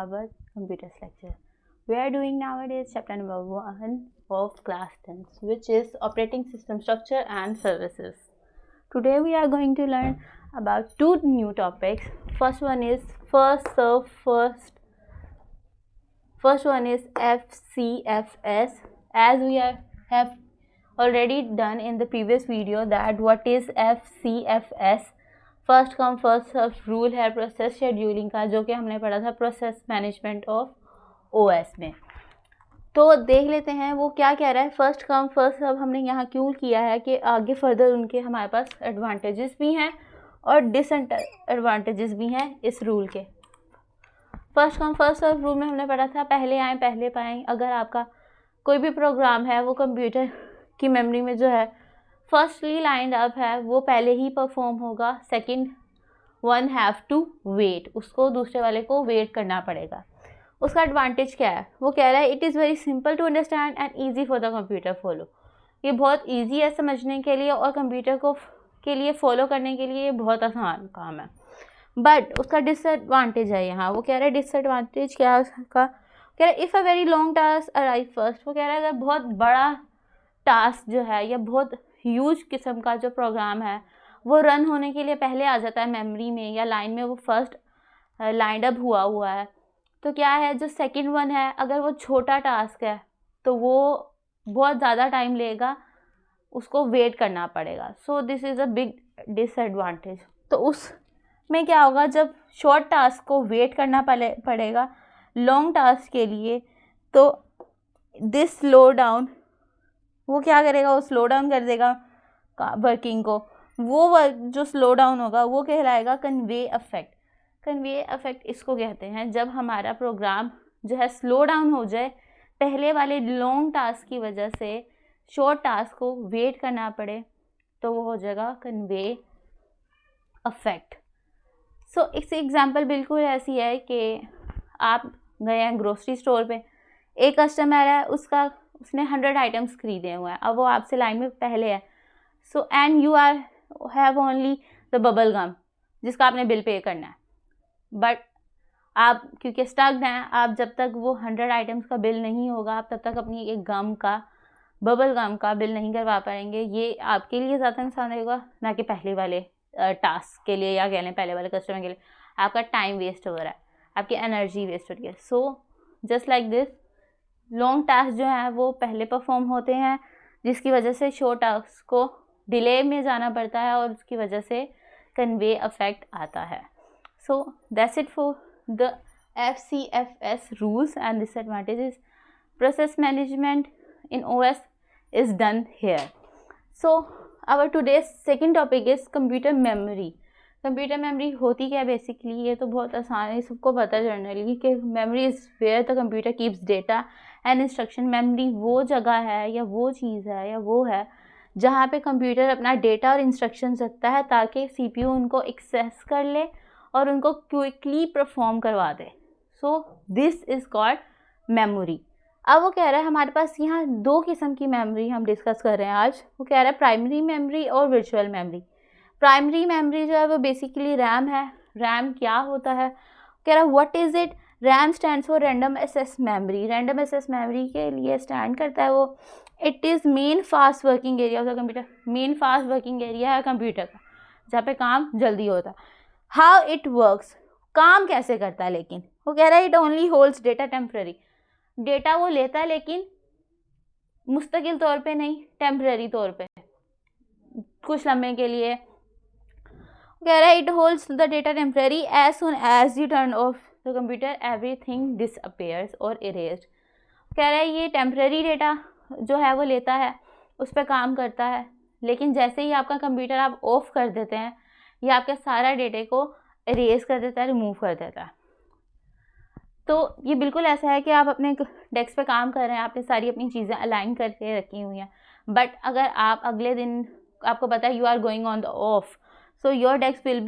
our computers lecture. We are doing nowadays chapter number 1 of class 10, which is operating system structure and services. Today we are going to learn about two new topics. First one is first serve first. First one is FCFS. As we have already done in the previous video that what is FCFS, first come first serve rule है process scheduling का, जो कि हमने पढ़ा था process management of OS में. तो देख लेते हैं वो क्या कह रहा है. फर्स्ट कम फर्स्ट सर्व हमने यहाँ क्यों किया है कि आगे फर्दर उनके हमारे पास एडवांटेजेस भी हैं और डिसएडवांटेजेस भी हैं इस रूल के. First come first serve rule में हमने पढ़ा था पहले आए पहले पाएँ. अगर आपका कोई भी प्रोग्राम है वो कंप्यूटर की मेमोरी में जो है फर्स्टली लाइंड अप है वो पहले ही परफॉर्म होगा. Second one have to wait, उसको दूसरे वाले को वेट करना पड़ेगा. उसका एडवांटेज क्या है वो कह रहा है it is very simple to understand and easy for the computer follow. ये बहुत ईजी है समझने के लिए और कंप्यूटर को के लिए फॉलो करने के लिए ये बहुत आसान काम है. बट उसका डिसएडवांटेज है यहाँ. वो कह रहा है डिसएडवांटेज क्या है उसका. कह रहा है if a very long task arrive first. वो कह रहा है अगर बहुत बड़ा टास्क जो है या बहुत ह्यूज किस्म का जो प्रोग्राम है वो रन होने के लिए पहले आ जाता है मेमोरी में या लाइन में, वो फर्स्ट लाइंड अप हुआ है, तो क्या है जो सेकंड वन है अगर वो छोटा टास्क है तो वो बहुत ज़्यादा टाइम लेगा, उसको वेट करना पड़ेगा. सो this is a big disadvantage. तो उसमें क्या होगा जब शॉर्ट टास्क को वेट करना पड़ेगा लॉन्ग टास्क के लिए, तो दिस स्लो डाउन, वो क्या करेगा वो स्लो डाउन कर देगा वर्किंग को. वो वर्क जो स्लो डाउन होगा वो कहलाएगा कन्वे इफेक्ट. कन्वे इफेक्ट इसको कहते हैं जब हमारा प्रोग्राम जो है स्लो डाउन हो जाए पहले वाले लॉन्ग टास्क की वजह से शॉर्ट टास्क को वेट करना पड़े, तो वो हो जाएगा कन्वे इफेक्ट. सो इस एग्जांपल बिल्कुल ऐसी है कि आप गए हैं ग्रोसरी स्टोर पे, एक कस्टमर है उसने 100 आइटम्स खरीदे हुए हैं, अब वो आपसे लाइन में पहले है. So and you have only the bubble gum जिसका आपने बिल पे करना है. बट आप क्योंकि स्टक्ड हैं, आप जब तक वो 100 आइटम्स का बिल नहीं होगा आप तब तक अपनी एक बबल गम का बिल नहीं करवा पाएंगे. ये आपके लिए ज़्यादा नुकसान होगा ना कि पहले वाले टास्क के लिए या कह लें पहले वाले कस्टमर के लिए. आपका टाइम वेस्ट हो रहा है, आपकी एनर्जी वेस्ट हो रही है. So just like this long task जो है वो पहले परफॉर्म होते हैं जिसकी वजह से शॉर्ट टास्क को डिले में जाना पड़ता है और उसकी वजह से कन्वे इफेक्ट आता है. So that's it for the FCFS rules and disadvantages. Process management in OS is done here. So our today's second topic is computer memory. Computer memory होती क्या है बेसिकली, ये तो बहुत आसान है, सबको पता है जनरली कि memory is where the computer keeps data and instruction. Memory वो जगह है या वो चीज़ है या वो है जहाँ पे कंप्यूटर अपना डेटा और इंस्ट्रक्शन रखता है ताकि CPU उनको एक्सेस कर ले और उनको क्विकली परफॉर्म करवा दे. So this is called memory. अब वो कह रहा है हमारे पास यहाँ दो किस्म की मेमोरी हम डिस्कस कर रहे हैं आज. वो कह रहा है प्राइमरी मेमोरी और वर्चुअल मेमोरी. प्राइमरी मेमोरी जो है वो बेसिकली रैम है. रैम क्या होता है कह रहा है what is it. RAM stands for random access memory. Random access memory के लिए स्टैंड करता है वो. It is main fast working area of the computer. Main fast working area है कंप्यूटर का जहाँ पे काम जल्दी होता है. हाउ इट वर्क्स, काम कैसे करता है. लेकिन वो कह रहा है it only holds data temporary. Data वो लेता है लेकिन मुस्तकिल तौर पे नहीं, टेम्पररी तौर पे कुछ लम्हे के लिए. कह रहा है it holds the data temporary as soon as you turn off the computer everything disappears और इरेज्ड. कह रहा है ये टेम्पररी डेटा जो है वो लेता है, उस पर काम करता है, लेकिन जैसे ही आपका कंप्यूटर आप ऑफ कर देते हैं ये आपके सारा डेटे को इरेज कर देता है, रिमूव कर देता है. तो ये बिल्कुल ऐसा है कि आप अपने डेस्क पे काम कर रहे हैं, आपने सारी अपनी चीज़ें अलाइन करके रखी हुई हैं, बट अगर आप अगले दिन आपको पता है you are going on the off, so your desk will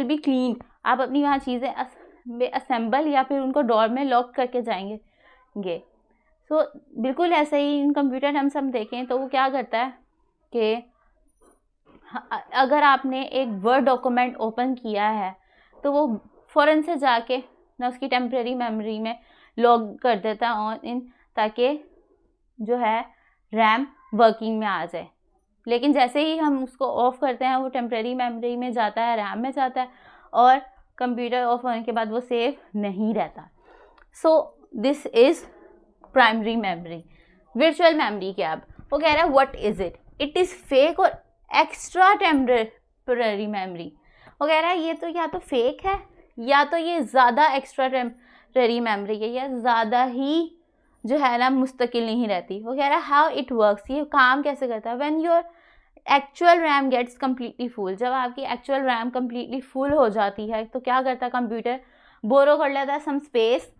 be clean. आप अपनी वहाँ चीज़ें असेंबल या फिर उनको ड्रॉर में लॉक करके जाएंगे. सो बिल्कुल ऐसे ही इन कंप्यूटर हम सब देखें तो वो क्या करता है कि अगर आपने एक वर्ड डॉक्यूमेंट ओपन किया है तो वो फ़ौरन से जाके ना उसकी टेम्प्रेरी मेमोरी में लॉग कर देता है ऑन इन, ताकि जो है रैम वर्किंग में आ जाए। लेकिन जैसे ही हम उसको ऑफ करते हैं वो टेम्प्रेरी मेमोरी में जाता है, रैम में जाता है, और कंप्यूटर ऑफ होने के बाद वो सेव नहीं रहता। सो this is primary memory. Virtual memory क्या, अब वो कह रहा है what is it, it is fake और एक्स्ट्रा टेम्पररी मेमोरी। वो कह रहा है ये तो या तो फेक है या तो ये ज़्यादा एक्स्ट्रा टेम्पररी मेमोरी है, या ज़्यादा ही जो है ना मुस्तकिल नहीं रहती। वो कह रहा है हाउ इट वर्क्स, ये काम कैसे करता है। When your actual RAM gets completely full, जब आपकी एक्चुअल रैम कम्प्लीटली फुल हो जाती है तो क्या करता है कंप्यूटर, बोरो कर लेता है सम स्पेस,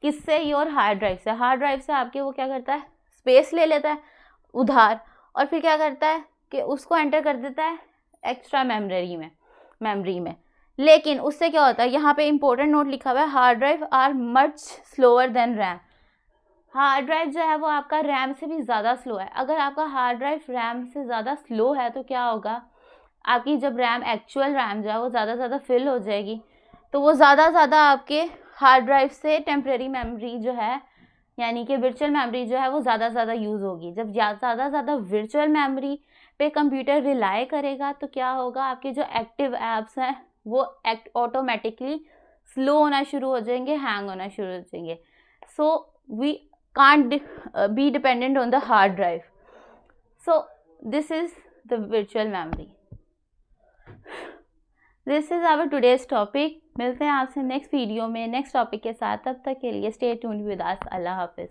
किससे, योर हार्ड ड्राइव से। हार्ड ड्राइव से आपके वो क्या करता है, स्पेस ले लेता है उधार, और फिर क्या करता है कि उसको एंटर कर देता है एक्स्ट्रा मेमोरी में। लेकिन उससे क्या होता है, यहाँ पे इंपॉर्टेंट नोट लिखा हुआ है, hard drive are much slower than RAM. Hard drive जो है वो आपका रैम से भी ज़्यादा स्लो है। अगर आपका हार्ड ड्राइव रैम से ज़्यादा स्लो है तो क्या होगा, आपकी जब रैम एक्चुअल रैम जो है वो ज़्यादा फिल हो जाएगी, तो वो ज़्यादा आपके हार्ड ड्राइव से टेम्प्रेरी मेमोरी जो है, यानी कि वर्चुअल मेमोरी जो है वो ज़्यादा यूज़ होगी। जब ज़्यादा वर्चुअल मेमोरी पे कंप्यूटर रिलाई करेगा तो क्या होगा, आपके जो एक्टिव ऐप्स हैं वो ऑटोमेटिकली स्लो होना शुरू हो जाएंगे, हैंग होना शुरू हो जाएंगे। So we can't be dependent on the hard drive. So this is the virtual memory. This is our today's topic. मिलते हैं आपसे नेक्स्ट वीडियो में नेक्स्ट टॉपिक के साथ। तब तक के लिए स्टे ट्यून्ड विद अस। अल्लाह हाफिज़।